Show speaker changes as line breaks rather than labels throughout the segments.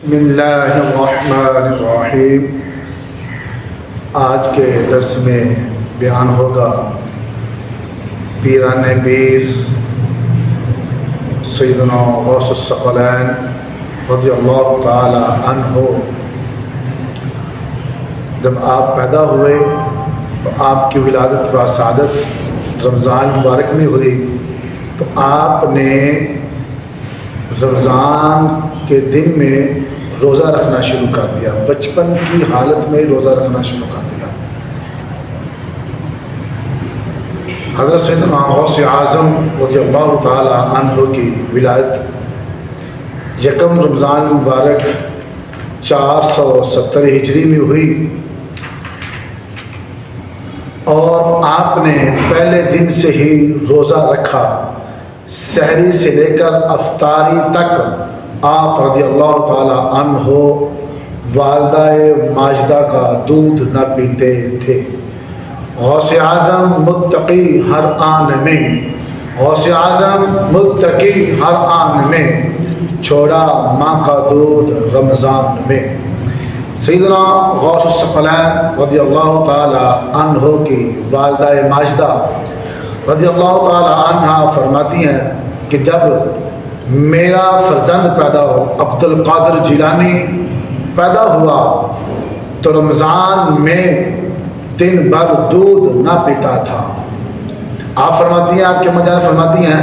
بسم اللہ الرحمن الرحیم۔ آج کے درس میں بیان ہوگا پیران پیر سیدنا غوث الثقلین رضی اللہ تعالی عنہ جب آپ پیدا ہوئے تو آپ کی ولادت و سعادت رمضان مبارک میں ہوئی، تو آپ نے رمضان کے دن میں روزہ رکھنا شروع کر دیا، بچپن کی حالت میں روزہ رکھنا شروع کر دیا۔ حضرت سیدنا غوث اعظم رضی اللہ تعالی عنہ کی ولادت یکم رمضان مبارک 470 ہجری میں ہوئی، اور آپ نے پہلے دن سے ہی روزہ رکھا۔ سحری سے لے کر افطاری تک آپ رضی اللہ تعالی عنہ والدہ ماجدہ کا دودھ نہ پیتے تھے۔ غوث اعظم متقی ہر آن میں، غوث اعظم متقی ہر آن میں، چھوڑا ماں کا دودھ رمضان میں۔ سیدنا غوث الثقلین رضی اللہ تعالی عنہ کی والدہ ماجدہ رضی اللہ تعالی عنہ فرماتی ہیں کہ جب میرا فرزند پیدا ہو، عبد القادر جیلانی پیدا ہوا، تو رمضان میں دن بھر دودھ نہ پیتا تھا۔ آپ فرماتی ہیں، آپ کے مجانے فرماتی ہیں،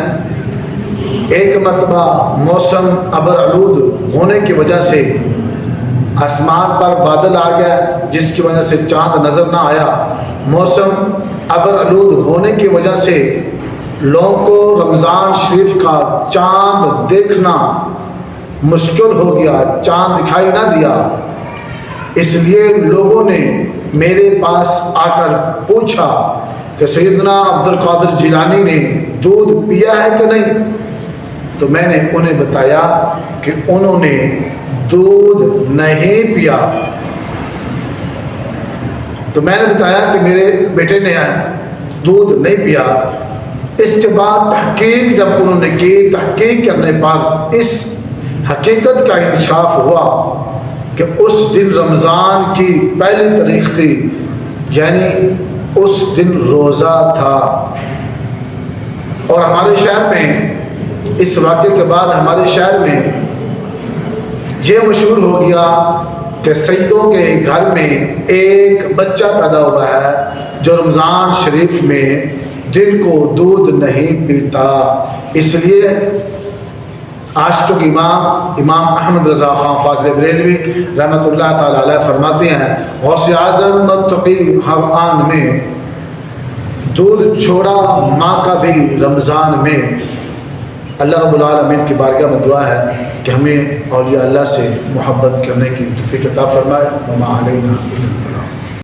ایک مرتبہ موسم ابر آلود ہونے کی وجہ سے آسمان پر بادل آ گیا، جس کی وجہ سے چاند نظر نہ آیا۔ موسم ابر آلود ہونے کی وجہ سے لوگوں کو رمضان شریف کا چاند دیکھنا مشکل ہو گیا، چاند دکھائی نہ دیا۔ اس لیے لوگوں نے میرے پاس آ کر پوچھا کہ سیدنا عبد القادر جیلانی نے دودھ پیا ہے کہ نہیں؟ تو میں نے انہیں بتایا کہ انہوں نے دودھ نہیں پیا۔ تو میں نے بتایا کہ میرے بیٹے نے دودھ نہیں پیا۔ اس کے بعد تحقیق جب انہوں نے کی، تحقیق کرنے پر اس حقیقت کا انکشاف ہوا کہ اس دن رمضان کی پہلی تاریخ تھی، یعنی اس دن روزہ تھا۔ اور ہمارے شہر میں اس واقعے کے بعد ہمارے شہر میں یہ مشہور ہو گیا کہ سیدوں کے گھر میں ایک بچہ پیدا ہوا ہے جو رمضان شریف میں دن کو دودھ نہیں پیتا۔ اس لیے عاشقوں کے امام احمد رضا خان فاضل بریلوی رحمۃ اللہ تعالی علیہ فرماتے ہیں، غوث اعظم متقی ہر آن میں، دودھ چھوڑا ماں کا بھی رمضان میں۔ اللہ رب العالمین کی بارگاہ میں دعا ہے کہ ہمیں اولیاء اللہ سے محبت کرنے کی توفیق عطا فرمائے۔ وما علینا